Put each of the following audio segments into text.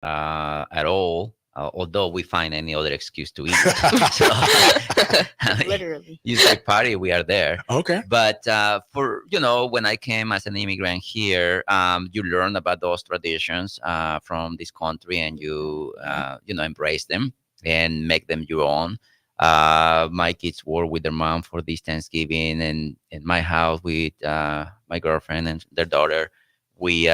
at all. Although we find any other excuse to eat. So, Literally. you say party, we are there. Okay. But for when I came as an immigrant here, you learn about those traditions from this country, and you embrace them and make them your own. My kids work with their mom for this Thanksgiving, and in my house with my girlfriend and their daughter, we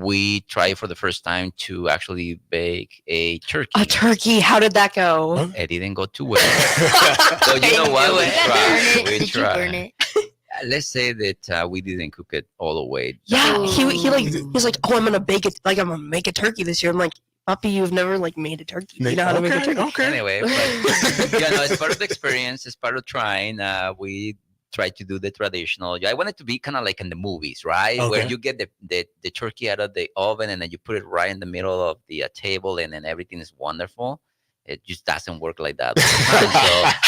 we try for the first time to actually bake a turkey. A turkey. How did that go? Oh. It didn't go too well. So you know what? We tried. We Did you burn tried. it? Let's say that we didn't cook it all the way. Yeah, down. he's like, oh, I'm gonna bake it. Like I'm gonna make a turkey this year. I'm like, Puppy, you've never like made a turkey. You know how to make a turkey? Okay. Anyway, but, it's part of the experience. It's part of trying. We try to do the traditional. I want it to be kind of like in the movies, right? Okay. Where you get the turkey out of the oven and then you put it right in the middle of the table, and then everything is wonderful. It just doesn't work like that. So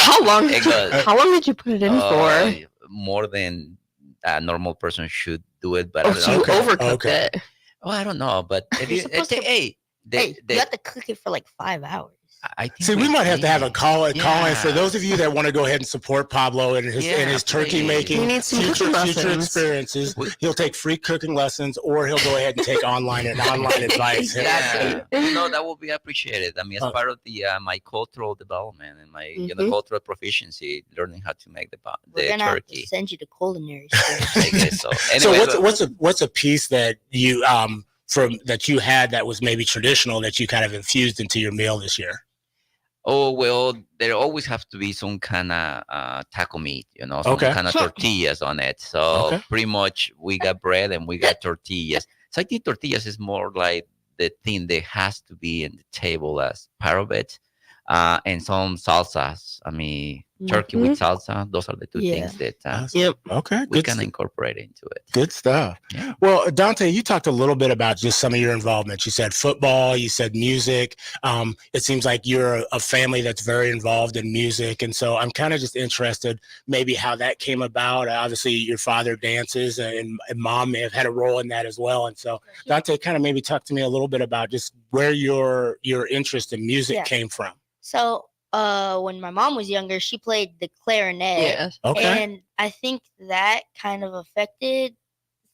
How long did you put it in for? more than a normal person should do it, but Oh, I don't so you know. overcooked Okay. it. Oh, I don't know, but You're supposed to- hey, You have to cook it for like 5 hours. I think See, we might have to have a call in for Yeah. those of you that want to go ahead and support Pablo and his turkey please. making He needs some future cooking lessons. experiences. We- He'll take free cooking lessons, or he'll go ahead and take online advice. Yeah, no, that will be appreciated. I mean, as Uh, part of the my cultural development and my Mhm. cultural proficiency, learning how to make We're the gonna have to turkey. send you to culinary school. I guess so. So Anyway, what's a piece that you from that you had that was maybe traditional that you kind of infused into your meal this year? oh well, there always have to be some kind of taco meat, some Okay. kind of tortillas on it. So Okay. pretty much we got bread and we got tortillas. So I think tortillas is more like the thing that has to be in the table as part of it. And some salsas. I mean, turkey with salsa. Those are the two Yeah. things that Yep. Okay. we Good. can incorporate into it. Good stuff. Yeah. Well, Dante, you talked a little bit about just some of your involvement. You said football, you said music. It seems like you're a family that's very involved in music. And so I'm kind of just interested maybe how that came about. Obviously, your father dances and mom may have had a role in that as well. And so Dante, kind of maybe talk to me a little bit about just where your interest in music Yeah. came from. So, when my mom was younger, she played the clarinet. Yeah. Okay. And I think that kind of affected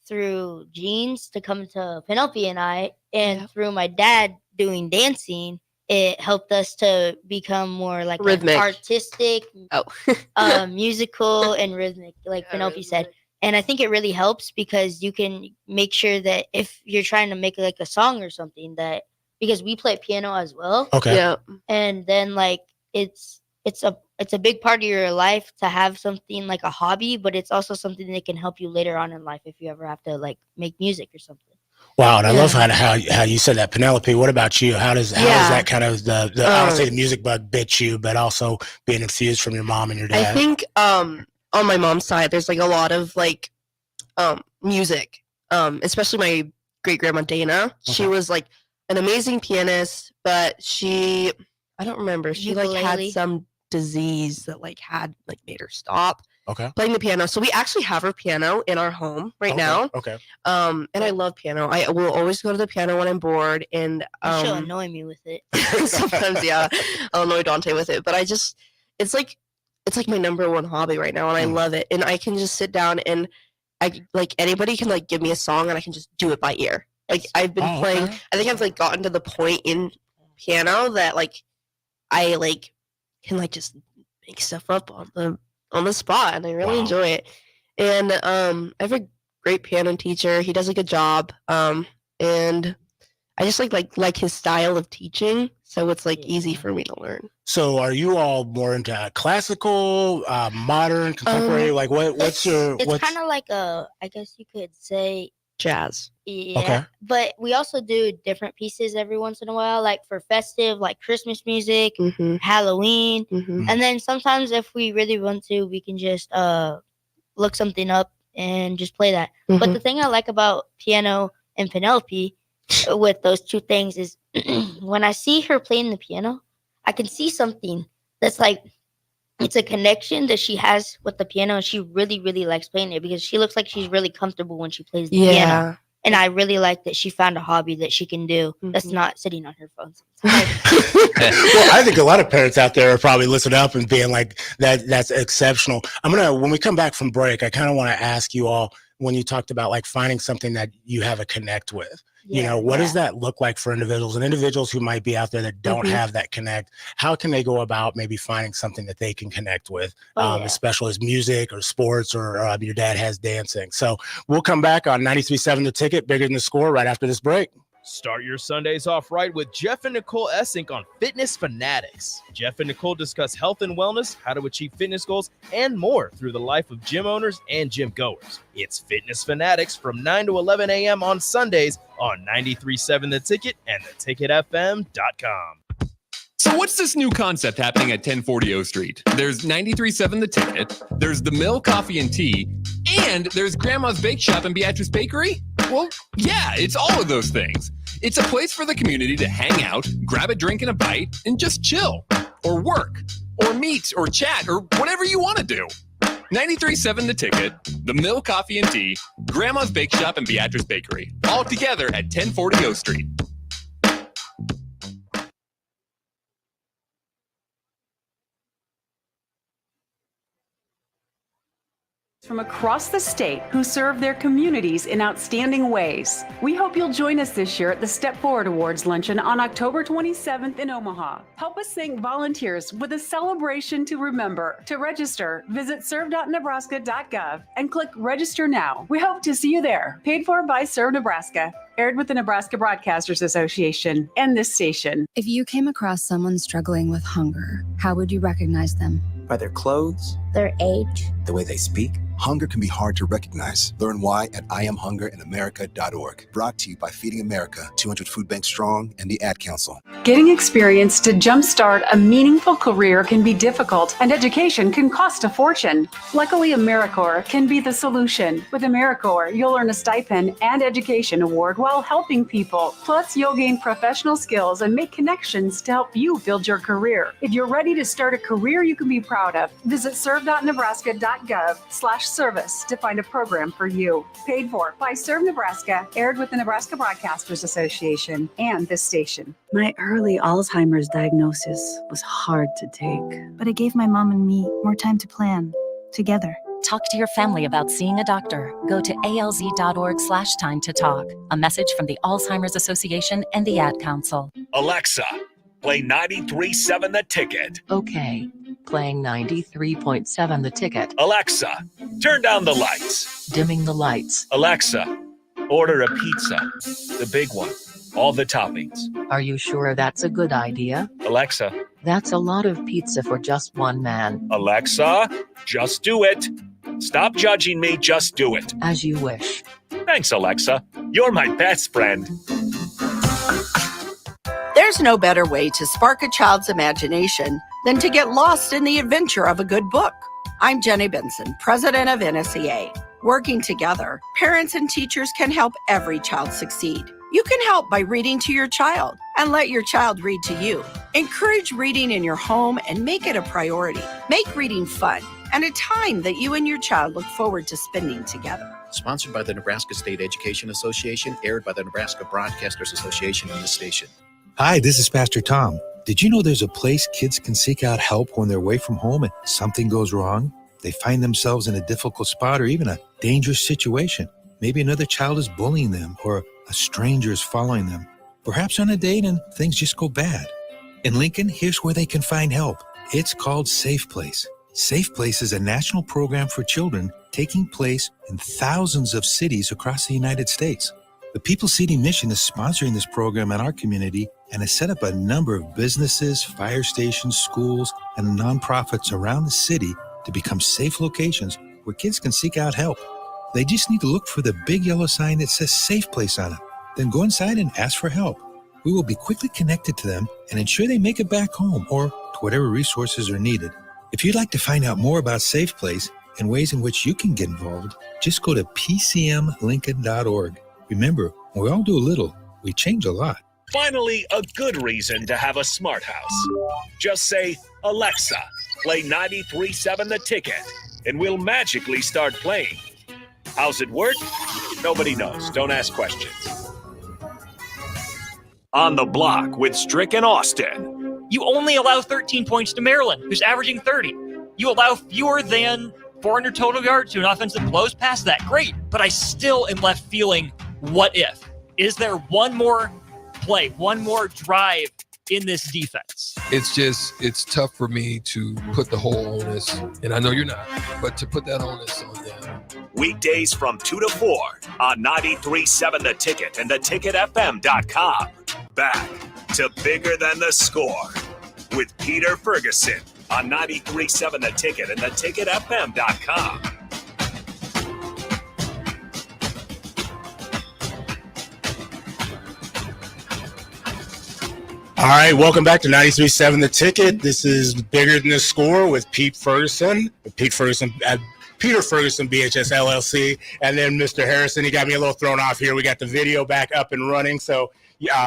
through genes to come to Penelope and I, and Yeah. through my dad doing dancing, it helped us to become more like Rhythmic. artistic, Oh. musical, and rhythmic, like Yeah, Penelope said. rhythmic. And I think it really helps because you can make sure that if you're trying to make like a song or something, that because we play piano as well, Okay. Yeah. and then like it's a big part of your life to have something like a hobby, but it's also something that can help you later on in life if you ever have to like make music or something. Wow, and I love Yeah. how you said that, Penelope. What about you? How does Yeah. that kind of the I don't say the music bug bit you, but also being infused from your mom and your I dad? think on my mom's side, there's like a lot of like music. Especially my great grandma Dana. She Okay. was like an amazing pianist, but I don't remember. She like had Ukulele. some disease that like made her stop Okay. playing the piano. So we actually have her piano in our home right Okay. now. Okay. And I love piano. I will always go to the piano when I'm bored, and She'll annoy me with it. sometimes I'll annoy Dante with it, but it's like my number one hobby right now, and I Mm. love it. And I can just sit down and anybody can like give me a song and I can just do it by ear. Like I've been Oh, playing. okay. I think I've like gotten to the point in piano that like I like can like just make stuff up on the spot, and I really Wow. enjoy it. And I have a great piano teacher. He does a good job. And I just like his style of teaching, so it's like easy Yeah. for me to learn. So, are you all more into classical, modern, contemporary? Like, what's your It's what's kind of like I guess you could say, Jazz. yeah. Okay. But we also do different pieces every once in a while, like for festive, like Christmas music, Mm-hmm. Halloween, Mm-hmm. and then sometimes if we really want to, we can just look something up and just play that. But the thing I like about piano and Penelope with those two things is when I see her playing the piano, I can see something that's like it's a connection that she has with the piano, and she really, really likes playing it because she looks like she's really comfortable when she plays the piano. Yeah. And I really like that she found a hobby that she can do that's not sitting on her phone. Well, I think a lot of parents out there are probably listening up and being like, that's exceptional. When we come back from break, I kind of want to ask you all, when you talked about like finding something that you have a connect with, what does that look like for individuals and individuals who might be out there that don't have that connect? How can they go about maybe finding something that they can connect with, especially as music or sports or your dad has dancing? So we'll come back on 93.7 The Ticket, Bigger Than the Score, right after this break. Start your Sundays off right with Jeff and Nicole Essink on Fitness Fanatics. Jeff and Nicole discuss health and wellness, how to achieve fitness goals, and more through the life of gym owners and gym goers. It's Fitness Fanatics from 9 to 11 a.m. on Sundays on 93.7 The Ticket and theticketfm.com. So what's this new concept happening at 1040 O Street? There's 93.7 The Ticket, there's The Mill Coffee and Tea, and there's Grandma's Bake Shop and Beatrice Bakery? Well, yeah, it's all of those things. It's a place for the community to hang out, grab a drink and a bite, and just chill, or work, or meet, or chat, or whatever you want to do. 93.7 The Ticket, The Mill Coffee and Tea, Grandma's Bake Shop and Beatrice Bakery, all together at 1040 O Street. From across the state who serve their communities in outstanding ways. We hope you'll join us this year at the Step Forward Awards Luncheon on October 27th in Omaha. Help us thank volunteers with a celebration to remember. To register, visit serve.nebraska.gov and click Register Now. We hope to see you there. Paid for by Serve Nebraska. Aired with the Nebraska Broadcasters Association and this station. If you came across someone struggling with hunger, how would you recognize them? By their clothes, Their age, the way they speak. Hunger can be hard to recognize. Learn why at IamHungerInAmerica.org. Brought to you by Feeding America, 200 Food Banks Strong, and the Ad Council. Getting experience to jumpstart a meaningful career can be difficult, and education can cost a fortune. Luckily, AmeriCorps can be the solution. With AmeriCorps, you'll earn a stipend and education award while helping people. Plus, you'll gain professional skills and make connections to help you build your career. If you're ready to start a career you can be proud of, visit serve.nebraska.gov/service to find a program for you. Paid for by Serve Nebraska, aired with the Nebraska Broadcasters Association and this station. My early Alzheimer's diagnosis was hard to take, but it gave my mom and me more time to plan together. Talk to your family about seeing a doctor. Go to alz.org/time to talk. A message from the Alzheimer's Association and the Ad Council. Alexa, play 93.7 The Ticket. Okay, playing 93.7 The Ticket. Alexa, turn down the lights. Dimming the lights. Alexa, order a pizza. The big one. All the toppings. Are you sure that's a good idea? Alexa. That's a lot of pizza for just one man. Alexa, just do it. Stop judging me, just do it. As you wish. Thanks, Alexa. You're my best friend. There's no better way to spark a child's imagination than to get lost in the adventure of a good book. I'm Jenny Benson, president of NSEA. Working together, parents and teachers can help every child succeed. You can help by reading to your child and let your child read to you. Encourage reading in your home and make it a priority. Make reading fun and a time that you and your child look forward to spending together. Sponsored by the Nebraska State Education Association, aired by the Nebraska Broadcasters Association on this station. Hi, this is Pastor Tom. Did you know there's a place kids can seek out help when they're away from home and something goes wrong? They find themselves in a difficult spot or even a dangerous situation. Maybe another child is bullying them or a stranger is following them. Perhaps on a date and things just go bad. In Lincoln, here's where they can find help. It's called Safe Place. Safe Place is a national program for children taking place in thousands of cities across the United States. The People City Mission is sponsoring this program in our community and has set up a number of businesses, fire stations, schools, and nonprofits around the city to become safe locations where kids can seek out help. They just need to look for the big yellow sign that says Safe Place on it. Then go inside and ask for help. We will be quickly connected to them and ensure they make it back home or to whatever resources are needed. If you'd like to find out more about Safe Place and ways in which you can get involved, just go to pcmlincoln.org. Remember, when we all do a little, we change a lot. Finally, a good reason to have a smart house. Just say, Alexa, play 93.7 The Ticket, and we'll magically start playing. How's it work? Nobody knows. Don't ask questions. On the Block with Strick and Austin. You only allow 13 points to Maryland, who's averaging 30. You allow fewer than 400 total yards to an offense that blows past that. Great, but I still am left feeling, what if? Is there one more play, one more drive in this defense? It's tough for me to put the whole onus, and I know you're not, but to put that onus on them. Weekdays from 2 to 4 on 93.7 The Ticket and theticketfm.com. Back to Bigger Than the Score with Peter Ferguson on 93.7 The Ticket and theticketfm.com. All right, welcome back to 93.7 The Ticket. This is Bigger Than the Score with Peter Ferguson, Peter Ferguson, BHS LLC, and then Mr. Harrison. He got me a little thrown off here. We got the video back up and running. So,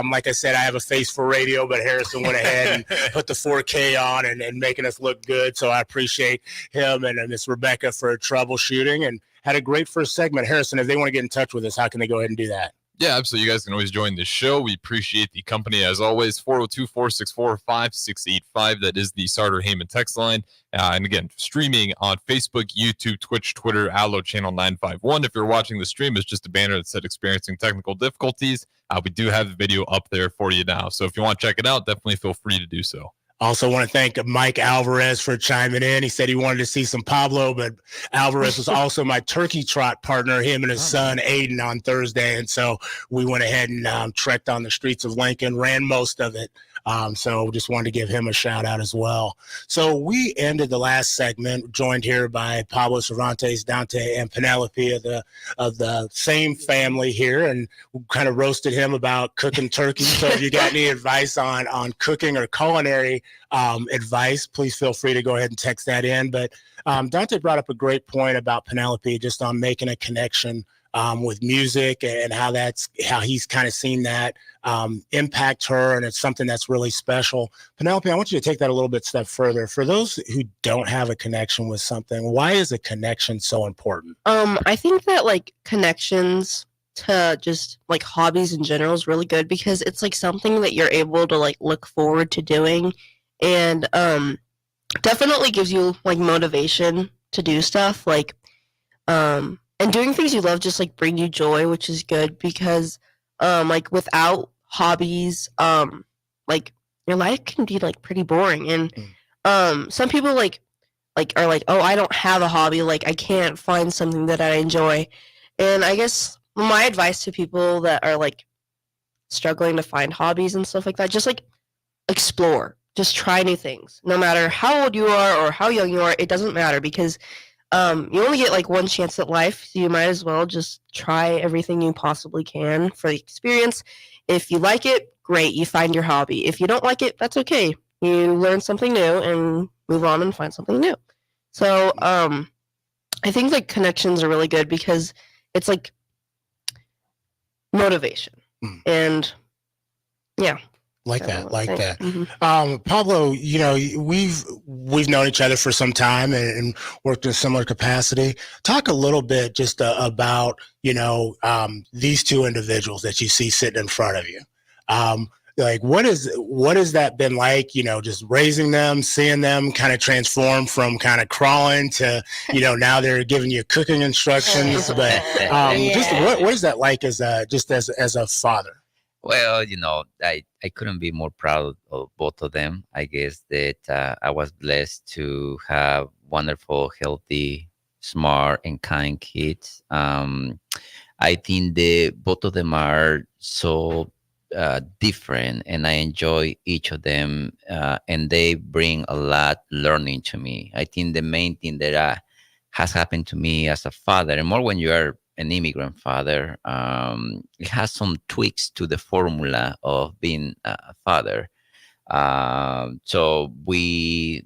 like I said, I have a face for radio, but Harrison went ahead and put the 4K on and making us look good. So I appreciate him and Miss Rebecca for troubleshooting and had a great first segment. Harrison, if they want to get in touch with us, how can they go ahead and do that? Yeah, absolutely. You guys can always join the show. We appreciate the company as always. 402-464-5685. That is the Sartor Heyman text line. And again, streaming on Facebook, YouTube, Twitch, Twitter, Allo Channel 951. If you're watching the stream, it's just a banner that said experiencing technical difficulties. We do have the video up there for you now. So if you want to check it out, definitely feel free to do so. Also want to thank Mike Alvarez for chiming in. He said he wanted to see some Pablo, but Alvarez was also my turkey trot partner, him and his son Aiden, on Thursday. And so we went ahead and trekked on the streets of Lincoln, ran most of it. So just wanted to give him a shout out as well. So we ended the last segment, joined here by Pablo Cervantes, Dante, and Penelope of the same family here, and we kind of roasted him about cooking turkey. So if you got any advice on cooking or culinary advice, please feel free to go ahead and text that in. But Dante brought up a great point about Penelope, just on making a connection with music and how he's kind of seen that impact her, and it's something that's really special. Penelope, I want you to take that a little bit step further. For those who don't have a connection with something, why is a connection so important? I think that like connections to just like hobbies in general is really good because it's like something that you're able to like look forward to doing, and definitely gives you like motivation to do stuff like and doing things you love just like bring you joy, which is good because like without hobbies like your life can be like pretty boring. And some people like are like, oh, I don't have a hobby, like I can't find something that I enjoy. And I guess my advice to people that are like struggling to find hobbies and stuff like that, just like explore, just try new things. No matter how old you are or how young you are, it doesn't matter because you only get like one chance at life, so you might as well just try everything you possibly can for the experience. If you like it, great, you find your hobby. If you don't like it, that's okay. You learn something new and move on and find something new. So I think like connections are really good because it's like motivation. And yeah. Like that. Mm-hmm. Pablo, you know, we've known each other for some time and worked in a similar capacity. Talk a little bit just about, you know, these two individuals that you see sitting in front of you. Like, what has that been like, you know, just raising them, seeing them kind of transform from kind of crawling to, you know, now they're giving you cooking instructions. But just what is that like as a father? Well, you know, I couldn't be more proud of both of them. I guess that I was blessed to have wonderful, healthy, smart, and kind kids. I think both of them are so different, and I enjoy each of them, and they bring a lot learning to me. I think the main thing that has happened to me as a father, and more when you are an immigrant father, it has some tweaks to the formula of being a father. So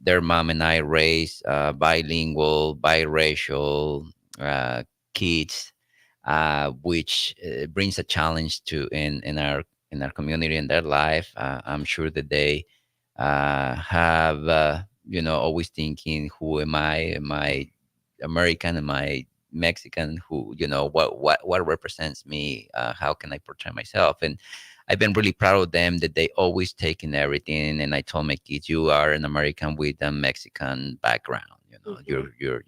their mom and I raised bilingual, biracial kids, which brings a challenge in our community, in their life. I'm sure that they have, you know, always thinking, who am I? Am I American? Am I Mexican who, what represents me, how can I portray myself. And I've been really proud of them that they always take in everything. And I told my kids, you are an American with a Mexican background. You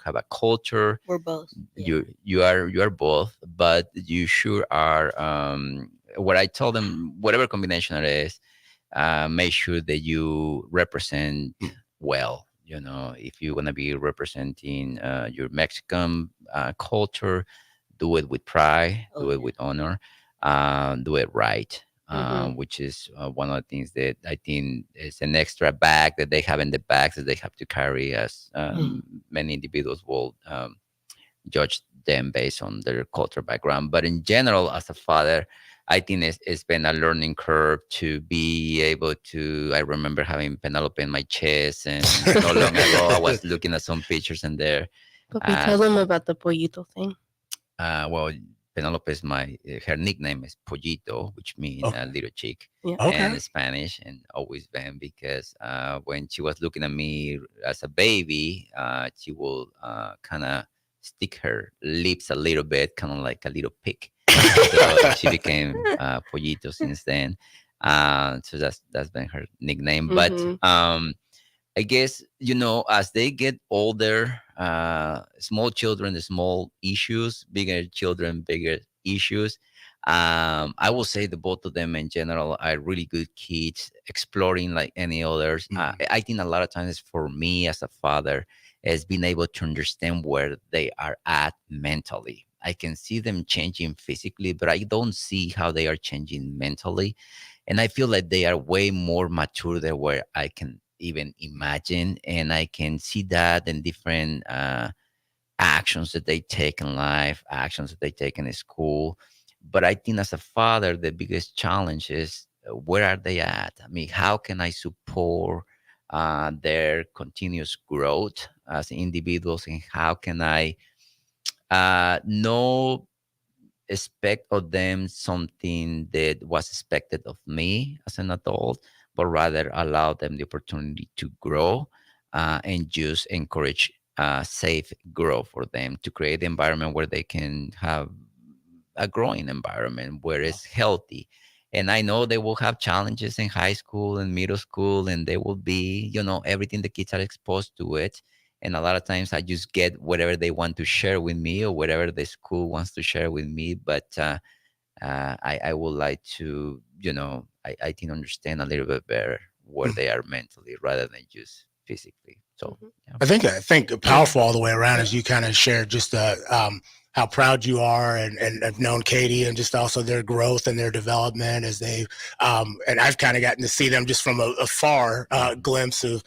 have a culture. We're both. You are both, but you sure are. What I tell them, whatever combination it is, make sure that you represent well. If you want to be representing your Mexican culture, do it with pride, do it with honor, do it right. Which is one of the things that I think is an extra bag that they have in the bags that they have to carry, as many individuals will judge them based on their cultural background. But in general, as a father, I think it's been a learning curve to be able to. I remember having Penelope in my chest, and not long ago I was looking at some pictures in there. Papi, tell them about the pollito thing. Well, Penelope is her nickname is Pollito, which means little chick in Spanish, and always been, because when she was looking at me as a baby, she will kind of stick her lips a little bit, kind of like a little pig. So she became Pollito since then. So that's been her nickname. But I guess, as they get older, small children, small issues, bigger children, bigger issues. I will say the both of them in general are really good kids, exploring like any others. I think a lot of times for me as a father is being able to understand where they are at mentally. I can see them changing physically, but I don't see how they are changing mentally. And I feel like they are way more mature than where I can even imagine. And I can see that in different actions that they take in life, actions that they take in school. But I think as a father, the biggest challenge is where are they at? I mean, how can I support their continuous growth as individuals, and how can I no expect of them something that was expected of me as an adult, but rather allow them the opportunity to grow and just encourage safe growth for them, to create an environment where they can have a growing environment where it's healthy. And I know they will have challenges in high school and middle school, and they will be, everything the kids are exposed to it. And a lot of times I just get whatever they want to share with me, or whatever the school wants to share with me. But I would like to, I think understand a little bit better where they are mentally rather than just physically. So yeah. I think powerful all the way around, as you kind of shared just how proud you are, and have known Katie, and just also their growth and their development as they and I've kind of gotten to see them just from a far glimpse of,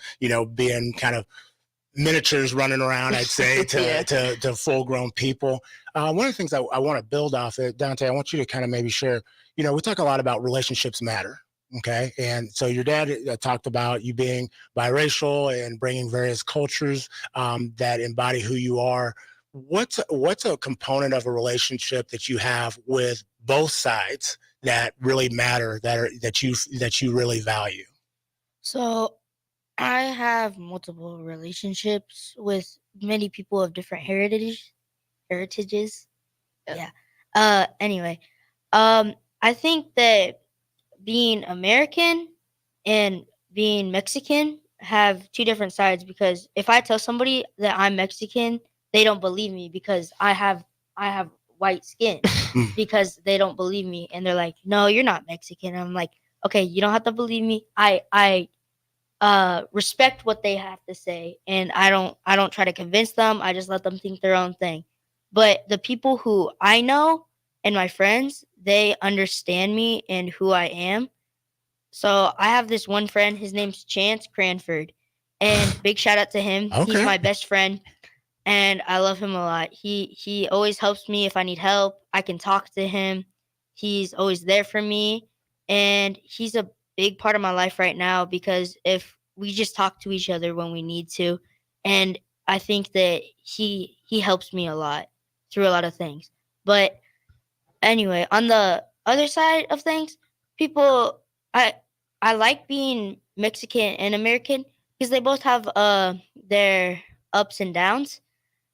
being kind of miniatures running around, I'd say, to full grown people. One of the things I want to build off of, Dante, I want you to kind of maybe share, we talk a lot about relationships matter. Okay. And so your dad talked about you being biracial and bringing various cultures that embody who you are. What's a component of a relationship that you have with both sides that really matter, that you really value? So I have multiple relationships with many people of different heritages. Yeah. Anyway, I think that being American and being Mexican have two different sides, because if I tell somebody that I'm Mexican, they don't believe me because I have white skin, because they don't believe me, and they're like, no, you're not Mexican. I'm like, okay, you don't have to believe me. I respect what they have to say, and I don't try to convince them. I just let them think their own thing. But the people who I know and my friends, they understand me and who I am. So I have this one friend, his name's Chance Cranford, and big shout out to him. Okay. He's my best friend, and I love him a lot. He always helps me if I need help. I can talk to him. He's always there for me, and he's a big part of my life right now, because if we just talk to each other when we need to, and I think that he helps me a lot through a lot of things. But anyway, on the other side of things, people, I like being Mexican and American because they both have their ups and downs.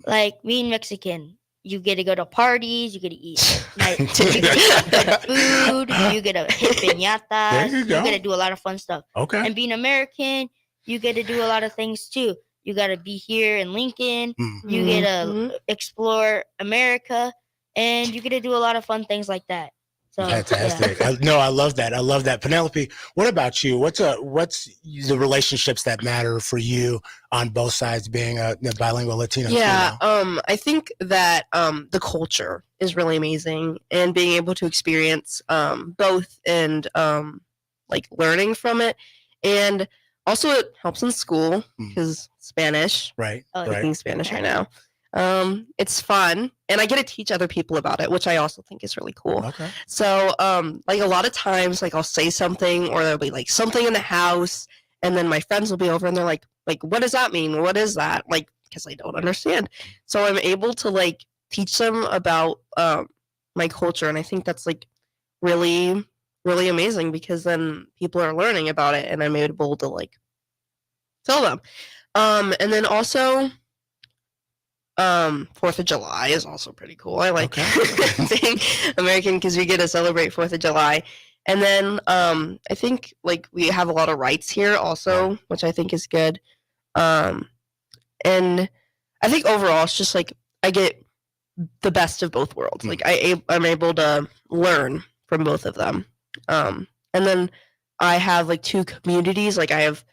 Like being Mexican, you get to go to parties, you get to eat nice, you get to eat good food, you get to hit piñatas, There you go. get to do a lot of fun stuff. Okay. And being American, you get to do a lot of things too. You got to be here in Lincoln. You get to explore America, and you get to do a lot of fun things like that. So, Fantastic. yeah. I love that. I love that. Penelope, what about you? What's the relationships that matter for you on both sides, being a bilingual Latino? Yeah, I think that the culture is really amazing, and being able to experience both and like learning from it, and also it helps in school because Spanish. Right. Speaking Spanish right now. It's fun, and I get to teach other people about it, which I also think is really cool. Okay. So, like a lot of times, like I'll say something, or there'll be like something in the house, and then my friends will be over, and they're like, what does that mean? What is that? Like, because I don't understand. So I'm able to like teach them about my culture, and I think that's like really, really amazing, because then people are learning about it, and I'm able to like tell them. And then also 4th of July is also pretty cool. I like being American because we get to celebrate 4th of July. And then I think like we have a lot of rights here also, which I think is good. And I think overall it's just like I get the best of both worlds. Like I'm able to learn from both of them. And then I have like 2 communities. Like I have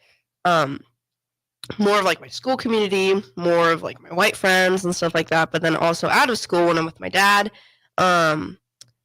more of like my school community, more of like my white friends and stuff like that. But then also out of school, when I'm with my dad, I'm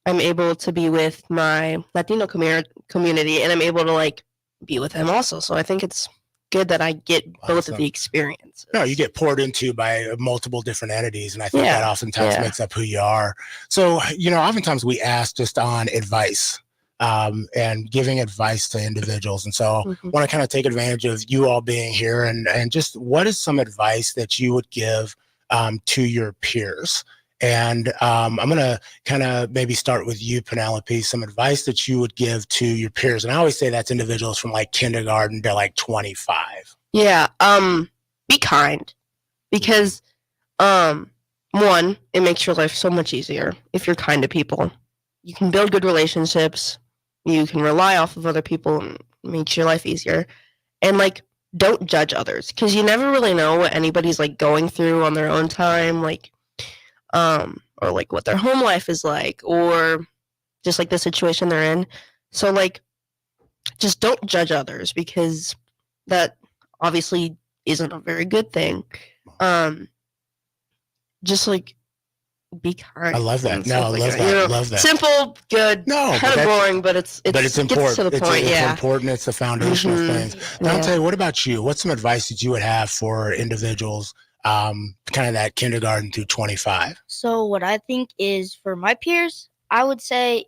able to be with my Latino community, and I'm able to like be with him also. So I think it's good that I get both of the experience. No, you get poured into by multiple different entities, and I think that oftentimes makes up who you are. So, oftentimes we ask just on advice. And giving advice to individuals. And so I want to kind of take advantage of you all being here and just what is some advice that you would give to your peers? And I'm going to kind of maybe start with you, Penelope, some advice that you would give to your peers. And I always say that's individuals from like kindergarten to like 25. Yeah. Be kind, because one, it makes your life so much easier if you're kind to people. You can build good relationships. You can rely off of other people, and it makes your life easier. And like, don't judge others, because you never really know what anybody's like going through on their own time, like, or like what their home life is like, or just like the situation they're in. So like, just don't judge others, because that obviously isn't a very good thing. Just like, be kind. I love that. No, I love that. that. Love that. Simple, good. No, kind of boring, but it's important. Gets to the point. It's important. It's the foundation of things. Dante, what about you? What's some advice that you would have for individuals, kind of that kindergarten through 25? So what I think is for my peers, I would say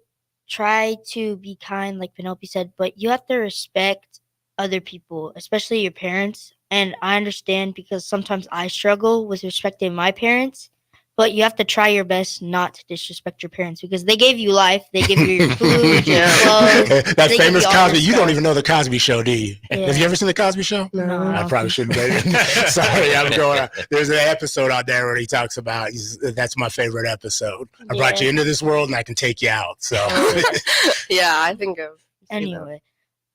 try to be kind, like Penelope said, but you have to respect other people, especially your parents. And I understand, because sometimes I struggle with respecting my parents. But you have to try your best not to disrespect your parents, because they gave you life. They give you your food, your clothes. That famous Cosby. You don't even know the Cosby Show, do you? Yeah. Have you ever seen the Cosby Show? No. I probably shouldn't. Sorry, I'm going on. There's an episode out there where he talks about, that's my favorite episode. I brought you into this world and I can take you out. So yeah, I think of anyway.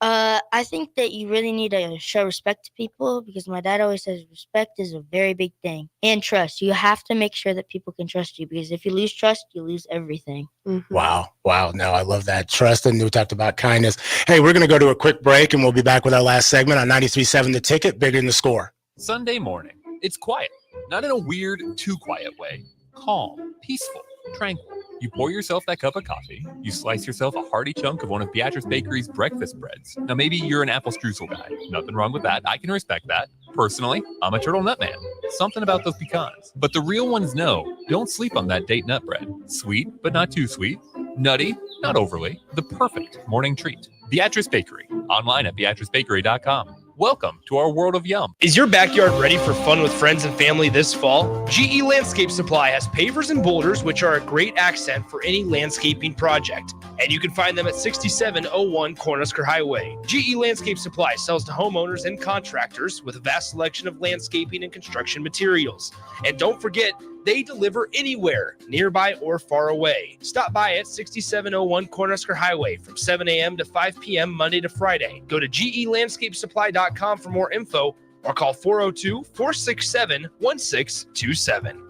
I think that you really need to show respect to people, because my dad always says respect is a very big thing, and trust. You have to make sure that people can trust you, because if you lose trust, you lose everything. Wow. No, I love that. Trust. And we talked about kindness. Hey, we're going to go to a quick break, and we'll be back with our last segment on 93.7 The Ticket, Bigger Than the Score. Sunday morning. It's quiet, not in a weird, too quiet way. Calm, peaceful, tranquil. You pour yourself that cup of coffee. You slice yourself a hearty chunk of one of Beatrice Bakery's breakfast breads. Now, maybe you're an apple streusel guy. Nothing wrong with that. I can respect that. Personally, I'm a turtle nut man. Something about those pecans. But the real ones know, don't sleep on that date nut bread. Sweet, but not too sweet. Nutty, not overly. The perfect morning treat. Beatrice Bakery. Online at beatricebakery.com. Welcome to our world of yum. Is your backyard ready for fun with friends and family this fall? GE Landscape Supply has pavers and boulders, which are a great accent for any landscaping project. And you can find them at 6701 Cornhusker Highway. GE Landscape Supply sells to homeowners and contractors with a vast selection of landscaping and construction materials. And don't forget, they deliver anywhere, nearby or far away. Stop by at 6701 Cornhusker Highway from 7 a.m. to 5 p.m. Monday to Friday. Go to gelandscapesupply.com for more info or call 402-467-1627.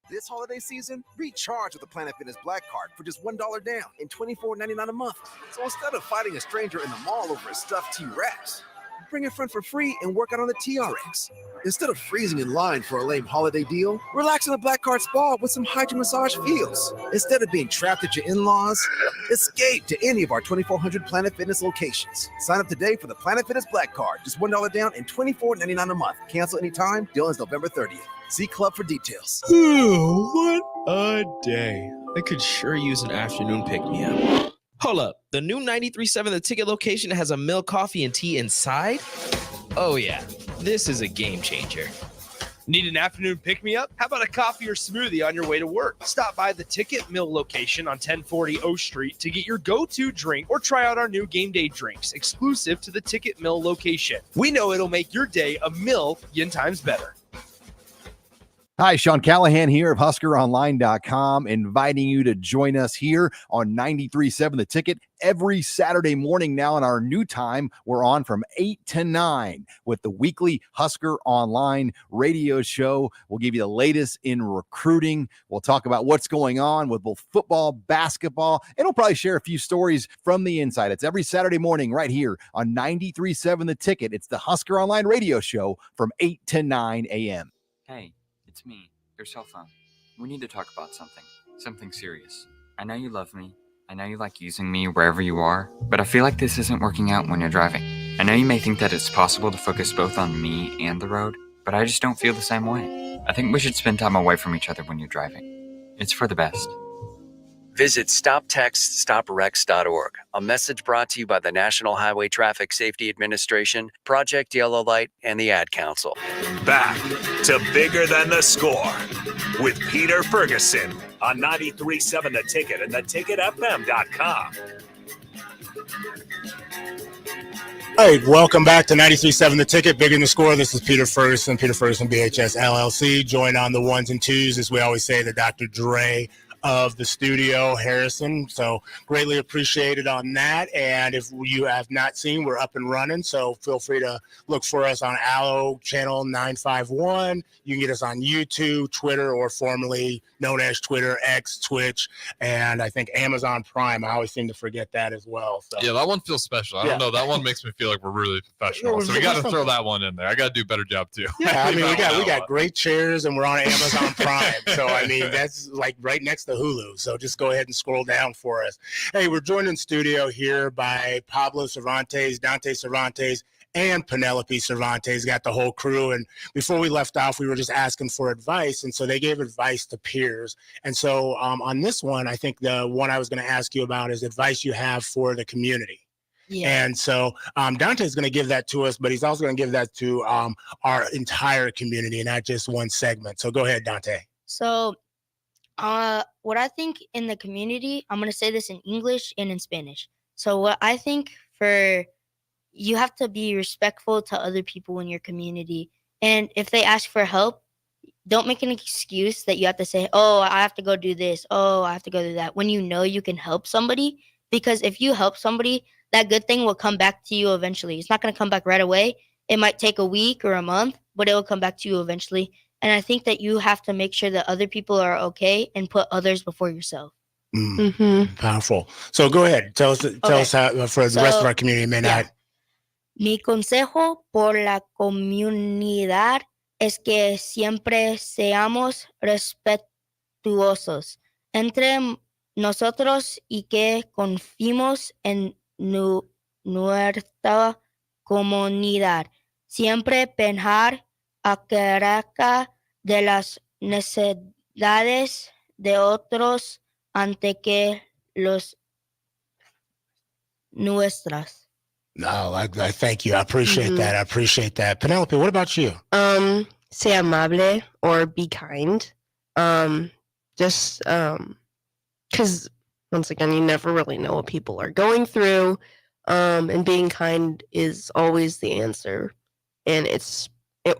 This holiday season, recharge with the Planet Fitness Black Card for just $1 down and $24.99 a month. So instead of fighting a stranger in the mall over a stuffed T-Rex, bring a friend for free and work out on the TRX. Instead of freezing in line for a lame holiday deal, relax in the Black Card Spa with some hydro massage feels. Instead of being trapped at your in-laws, escape to any of our 2,400 Planet Fitness locations. Sign up today for the Planet Fitness Black Card. Just $1 down and $24.99 a month. Cancel anytime. Deal ends November 30th. See Club for details. What a day. I could sure use an afternoon pick-me-up. Hold up. The new 93.7 The Ticket location has a milk, coffee, and tea inside? Oh, yeah. This is a game changer. Need an afternoon pick-me-up? How about a coffee or smoothie on your way to work? Stop by the Ticket Mill location on 1040 O Street to get your go-to drink or try out our new game day drinks exclusive to the Ticket Mill location. We know it'll make your day a million times better. Hi, Sean Callahan here of HuskerOnline.com, inviting you to join us here on 93.7 The Ticket every Saturday morning now. In our new time, we're on from 8 to 9 with the weekly Husker Online radio show. We'll give you the latest in recruiting. We'll talk about what's going on with both football, basketball, and we'll probably share a few stories from the inside. It's every Saturday morning right here on 93.7 The Ticket. It's the Husker Online radio show from 8 to 9 a.m. Hey. It's me, your cell phone. We need to talk about something serious. I know you love me. I know you like using me wherever you are, but I feel like this isn't working out when you're driving. I know you may think that it's possible to focus both on me and the road, but I just don't feel the same way. I think we should spend time away from each other when you're driving. It's for the best. Visit StopTextStopWrecks.org. A message brought to you by the National Highway Traffic Safety Administration, Project Yellow Light, and the Ad Council. Back to Bigger Than the Score with Peter Ferguson on 93.7 The Ticket and theticketfm.com. All right, welcome back to 93.7 The Ticket, Bigger Than the Score. This is Peter Ferguson BHS LLC. Joined on the ones and twos, as we always say, the Dr. Dre of the studio, Harrison. So greatly appreciated on that. And if you have not seen, we're up and running. So feel free to look for us on Allo Channel 951. You can get us on YouTube, Twitter, or formerly known as Twitter, X, Twitch, and I think Amazon Prime. I always seem to forget that as well. So yeah, that one feels special. I don't know. That one makes me feel like we're really professional. So we got to throw that one in there. I got to do a better job too. Yeah, I mean, we got great chairs and we're on Amazon Prime. So, I mean, that's like right next to Hulu. So just go ahead and scroll down for us. Hey, we're joined in studio here by Pablo Cervantes, Dante Cervantes, and Penelope Cervantes. Got the whole crew. And before we left off, we were just asking for advice. And so they gave advice to peers. And so on this one, I think the one I was going to ask you about is advice you have for the community. Yeah. And so Dante's going to give that to us, but he's also going to give that to our entire community, not just one segment. So go ahead, Dante. So what I think in the community, I'm going to say this in English and in Spanish. So what I think you have to be respectful to other people in your community. And if they ask for help, don't make an excuse that you have to say, oh, I have to go do this. Oh, I have to go do that. When you know you can help somebody, because if you help somebody, that good thing will come back to you eventually. It's not going to come back right away. It might take a week or a month, but it will come back to you eventually. And I think that you have to make sure that other people are okay and put others before yourself. Powerful. So go ahead. Tell us how, for the rest of our community may not. Mi consejo por la comunidad es que siempre seamos respetuosos entre nosotros y que confiemos en nuestra comunidad. Siempre pensar acerca de las necesidades de otros antes que los nuestras. No, I thank you. I appreciate Mhm. that. I appreciate that. Penelope, what about you? Sea amable, or be kind. Just because once again, you never really know what people are going through. And being kind is always the answer, and it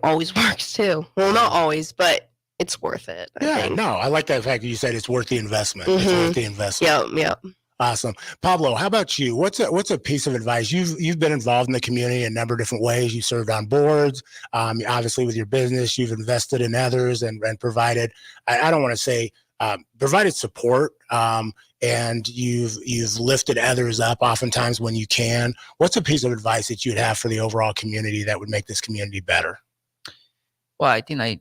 always works too. Well, not always, but it's worth it. I Yeah, think. no, I like that fact that you said it's worth the investment. It's worth the investment. Yep. Awesome. Pablo, how about you? What's a piece of advice? You've been involved in the community in a number of different ways. You served on boards. Obviously with your business, you've invested in others and provided, I don't want to say provided support. And you've lifted others up oftentimes when you can. What's a piece of advice that you'd have for the overall community that would make this community better? Well, I think I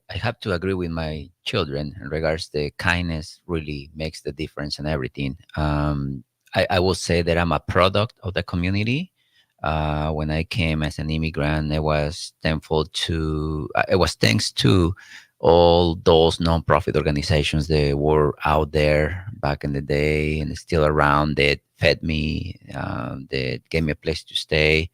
have to agree with my children in regards to kindness really makes the difference in everything. I will say that I'm a product of the community. When I came as an immigrant, it was thanks to all those nonprofit organizations that were out there back in the day and still around that fed me, that gave me a place to stay,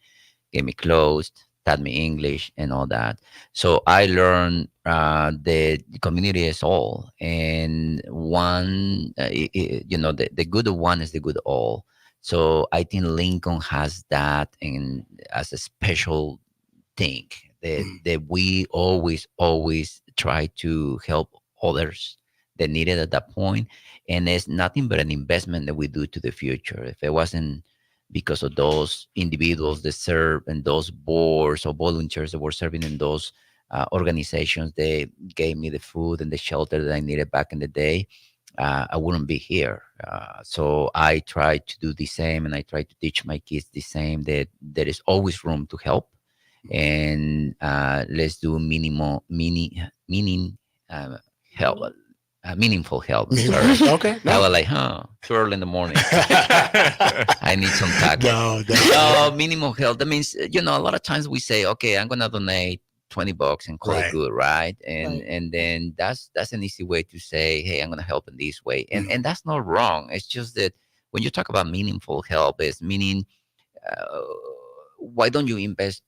gave me clothes, taught me English and all that. So I learned that the community is all, and one, the good of one is the good of all. So I think Lincoln has that and as a special thing that we always try to help others that need it at that point. And it's nothing but an investment that we do to the future. If it wasn't because of those individuals that serve in those boards or volunteers that were serving in those organizations, they gave me the food and the shelter that I needed back in the day, I wouldn't be here. So I try to do the same, and I try to teach my kids the same, that there is always room to help. And let's do meaningful help. Sorry. Okay. I was like, too early in the morning. I need some tacos. No, minimal help. That means, a lot of times we say, okay, I'm gonna donate $20 and call it good, right? And then that's an easy way to say, hey, I'm gonna help in this way, and that's not wrong. It's just that when you talk about meaningful help, it's meaning why don't you invest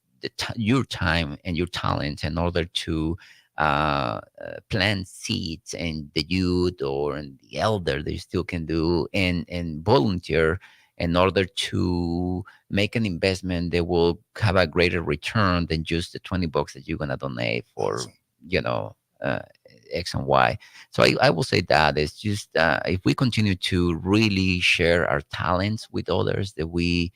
your time and your talents in order to plant seeds in the youth or in the elder that you still can do, and volunteer in order to make an investment that will have a greater return than just the $20 that you're going to donate for, X and Y. So I will say that it's just, if we continue to really share our talents with others, that we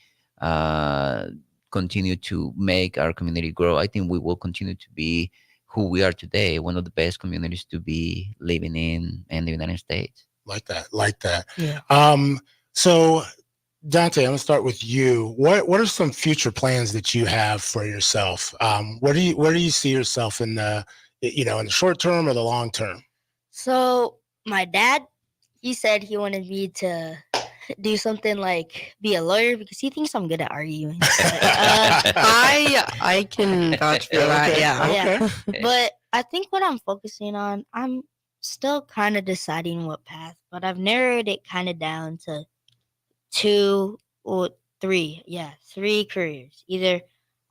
continue to make our community grow, I think we will continue to be who we are today, one of the best communities to be living in the United States. Like that. Yeah. So Dante, I'm gonna start with you. What are some future plans that you have for yourself? Where do you see yourself in the short term or the long term? So my dad, he said he wanted me to do something like be a lawyer because he thinks I'm good at arguing. I can vouch for that. Yeah. But I think what I'm focusing on, I'm still kind of deciding what path, but I've narrowed it kind of down to 2 or 3. Yeah, 3 careers.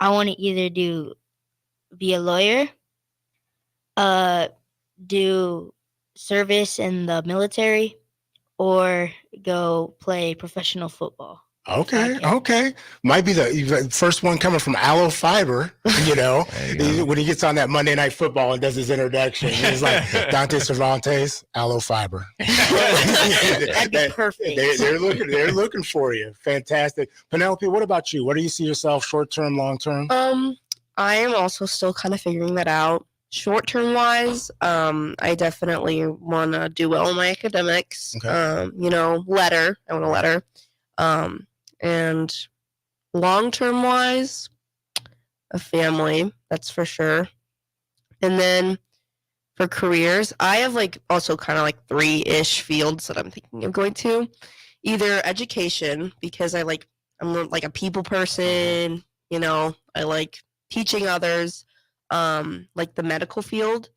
I want to be a lawyer, do service in the military, or go play professional football. Okay. Might be the first one coming from Aloe Fiber, when he gets on that Monday Night Football and does his introduction. He's like, Dante Cervantes, Aloe Fiber. That'd be perfect. They're looking for you. Fantastic. Penelope, what about you? Where do you see yourself short term, long term? I am also still kind of figuring that out. Short term wise, I definitely want to do well in my academics. Okay. I want a letter. And long term wise, a family, that's for sure. And then for careers, I have also kind of 3-ish fields that I'm thinking of going to. Either education, because I'm a people person, I like teaching others. The medical field,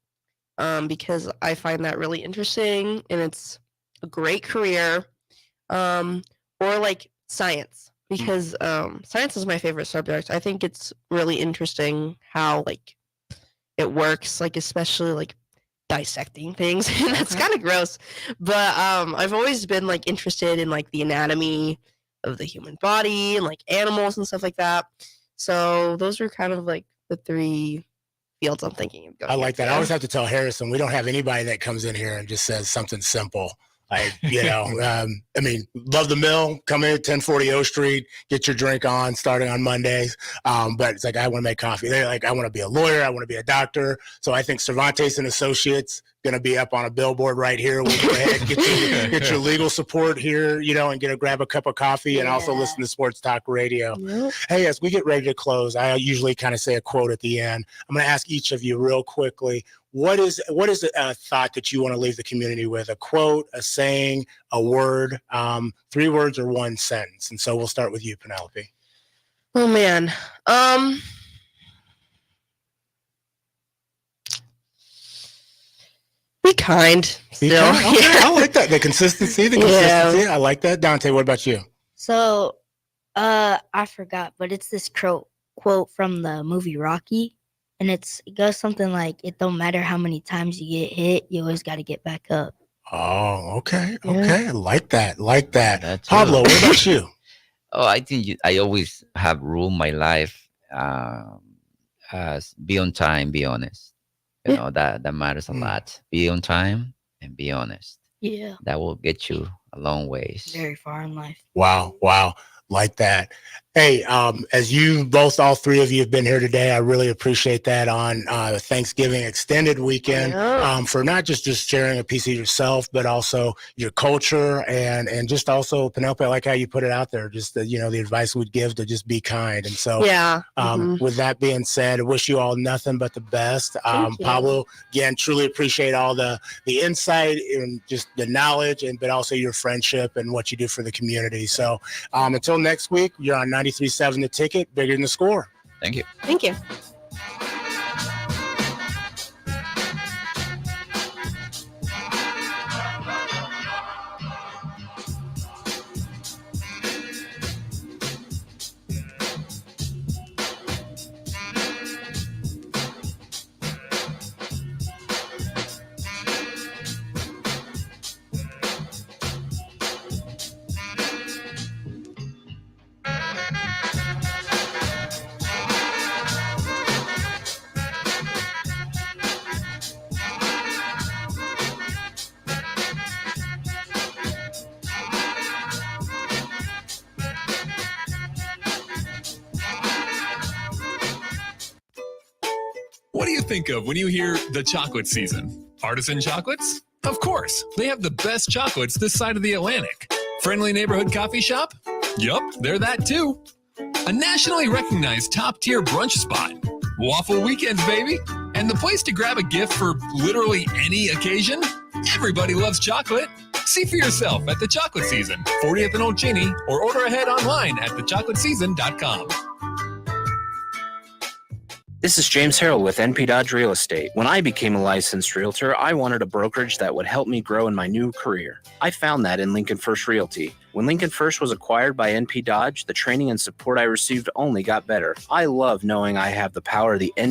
because I find that really interesting and it's a great career, or science. because science is my favorite subject. I think it's really interesting how like it works, like especially like dissecting things. That's kind of gross, but I've always been like interested in like the anatomy of the human body and like animals and stuff like that. So those are kind of like the three fields I'm thinking of going. I like that. I into. always have to tell Harrison, we don't have anybody that comes in here and just says something simple. Like, I mean, love the mill, come in at 1040 O Street, get your drink on starting on Mondays. But it's like, I want to make coffee. They're like, I want to be a lawyer. I want to be a doctor. So I think Cervantes and Associates going to be up on a billboard right here. We'll go ahead and get your legal support here, and grab a cup of coffee and also listen to Sports Talk Radio. Hey, as we get ready to close, I usually kind of say a quote at the end. I'm going to ask each of you real quickly, what is a thought that you want to leave the community with? A quote, a saying, a word, 3 words or 1 sentence. And so we'll start with you, Penelope. Oh man. Be kind. Still. Okay, I like that. The consistency. Yeah. I like that. Dante, what about you? So, I forgot, but it's this quote from the movie Rocky, and it goes something like, "It don't matter how many times you get hit, you always got to get back up." Oh, okay. Okay. I like that. Pablo, what about you? Oh, I think I always have ruled my life as be on time, be honest. That matters a lot. Be on time and be honest. Yeah. That will get you a long ways. Very far in life. Wow. Like that. Hey, as you both, all 3 of you have been here today, I really appreciate that on the Thanksgiving extended weekend, for not just sharing a piece of yourself, but also your culture and just also, Penelope, I like how you put it out there, just the advice we'd give to just be kind. And so, with that being said, I wish you all nothing but the best. Pablo, again, truly appreciate all the insight and just the knowledge, but also your friendship and what you do for the community. So until next week, you're on 93.7 The Ticket, bigger than the score. Thank you. Thank you. What do you think of when you hear the chocolate season? Artisan chocolates? Of course, they have the best chocolates this side of the Atlantic. Friendly neighborhood coffee shop? Yup, they're that too. A nationally recognized top-tier brunch spot. Waffle weekends, baby. And the place to grab a gift for literally any occasion? Everybody loves chocolate. See for yourself at the Chocolate Season, 40th and Old Cheney, or order ahead online at thechocolateseason.com. This is James Harrell with NP Dodge Real Estate. When I became a licensed realtor, I wanted a brokerage that would help me grow in my new career. I found that in Lincoln First Realty. When Lincoln First was acquired by NP Dodge, the training and support I received only got better. I love knowing I have the power of the